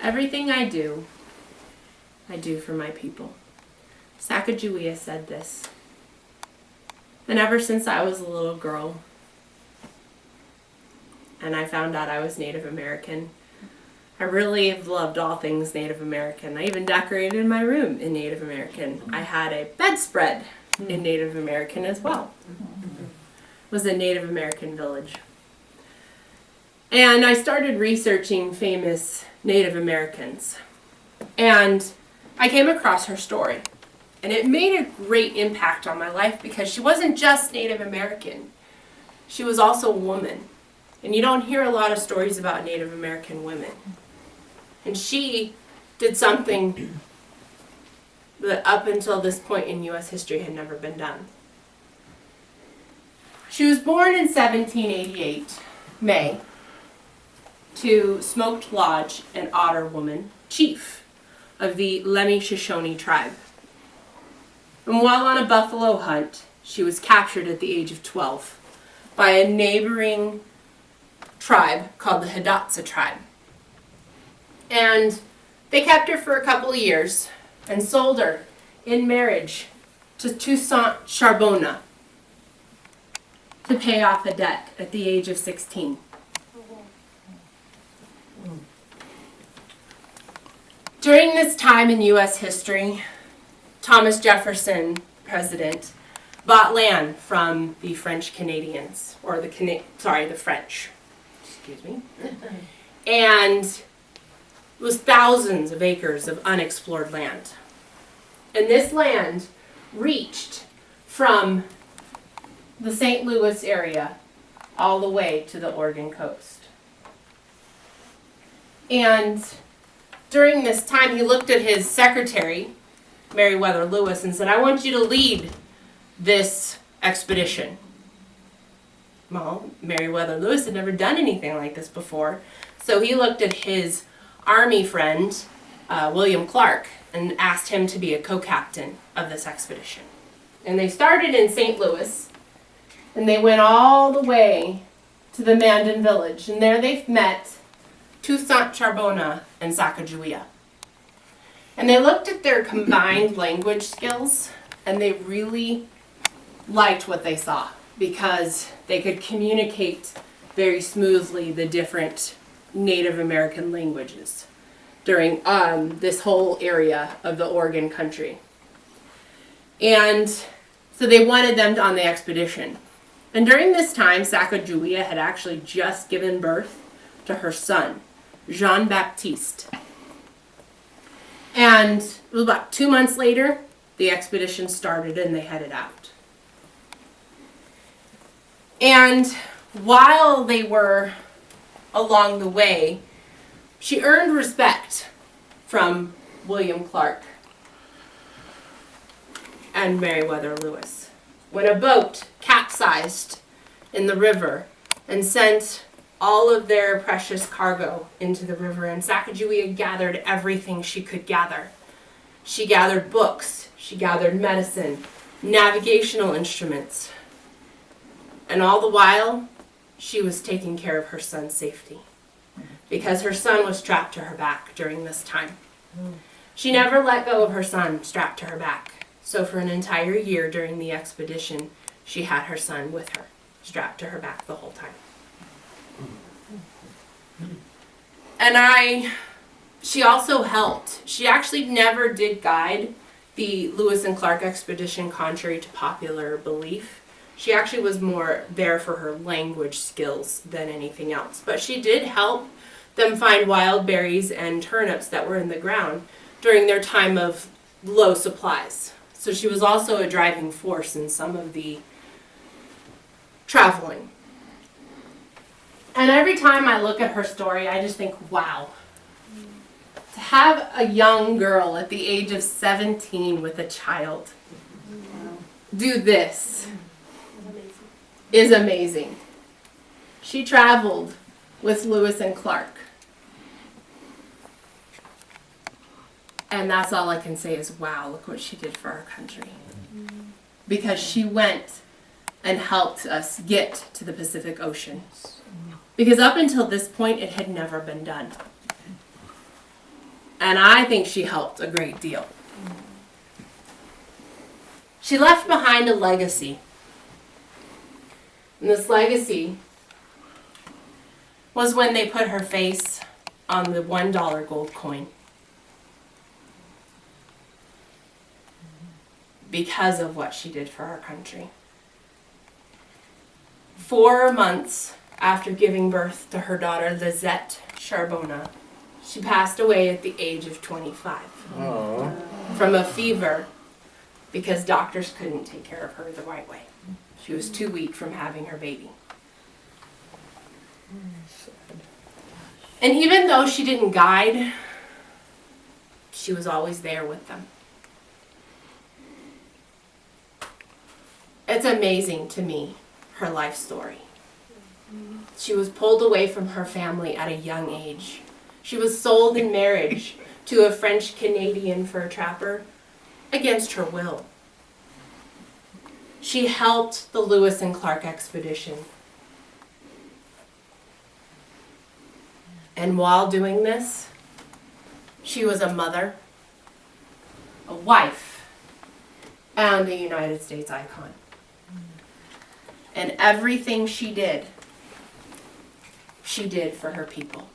Everything I do for my people. Sacagawea said this. And ever since I was a little girl, and I found out I was Native American, I really have loved all things Native American. I even decorated my room in Native American. I had a bedspread in Native American as well. It was a Native American village. And I started researching famous Native Americans. And I came across her story. And it made a great impact on my life because she wasn't just Native American. She was also a woman. And you don't hear a lot of stories about Native American women. And she did something that up until this point in U.S. history had never been done. She was born in 1788, May, to Smoked Lodge and Otter Woman, chief of the Lemhi-Shoshone tribe. And while on a buffalo hunt, she was captured at the age of 12 by a neighboring tribe called the Hidatsa tribe. And they kept her for a couple of years and sold her in marriage to Toussaint Charbonneau to pay off a debt at the age of 16. During this time in U.S. history, Thomas Jefferson, president, bought land from the French Canadians, or the French, excuse me, and it was thousands of acres of unexplored land. And this land reached from the St. Louis area all the way to the Oregon coast. And during this time, he looked at his secretary, Meriwether Lewis, and said, "I want you to lead this expedition." Well, Meriwether Lewis had never done anything like this before, so he looked at his Army friend, William Clark, and asked him to be a co-captain of this expedition. And they started in St. Louis, and they went all the way to the Mandan village, and there they met Toussaint Charbonneau and Sacagawea. And they looked at their combined language skills, and they really liked what they saw because they could communicate very smoothly the different Native American languages during this whole area of the Oregon country. And so they wanted them on the expedition. And during this time, Sacagawea had actually just given birth to her son, Jean-Baptiste. And it was about 2 months later, the expedition started and they headed out. And while they were along the way, she earned respect from William Clark and Meriwether Lewis when a boat capsized in the river and sent all of their precious cargo into the river, and Sacagawea gathered everything she could gather. She gathered books, she gathered medicine, navigational instruments, and all the while, she was taking care of her son's safety because her son was strapped to her back during this time. She never let go of her son strapped to her back. So for an entire year during the expedition, she had her son with her, strapped to her back the whole time. And she also helped. She actually never did guide the Lewis and Clark expedition contrary to popular belief. She actually was more there for her language skills than anything else. But she did help them find wild berries and turnips that were in the ground during their time of low supplies. So she was also a driving force in some of the traveling. And every time I look at her story, I just think, wow. To have a young girl at the age of 17 with a child do this is amazing. She traveled with Lewis and Clark. And that's all I can say is, wow, look what she did for our country. Because she went and helped us get to the Pacific Ocean. Because up until this point, it had never been done. And I think she helped a great deal. She left behind a legacy. And this legacy was when they put her face on the $1 gold coin. Because of what she did for our country. 4 months after giving birth to her daughter, Lizette Charbonna, she passed away at the age of 25. Aww. From a fever because doctors couldn't take care of her the right way. She was too weak from having her baby. And even though she didn't guide, she was always there with them. It's amazing to me, her life story. She was pulled away from her family at a young age. She was sold in marriage to a French-Canadian fur trapper against her will. She helped the Lewis and Clark expedition. And while doing this, she was a mother, a wife, and a United States icon. And everything she did for her people.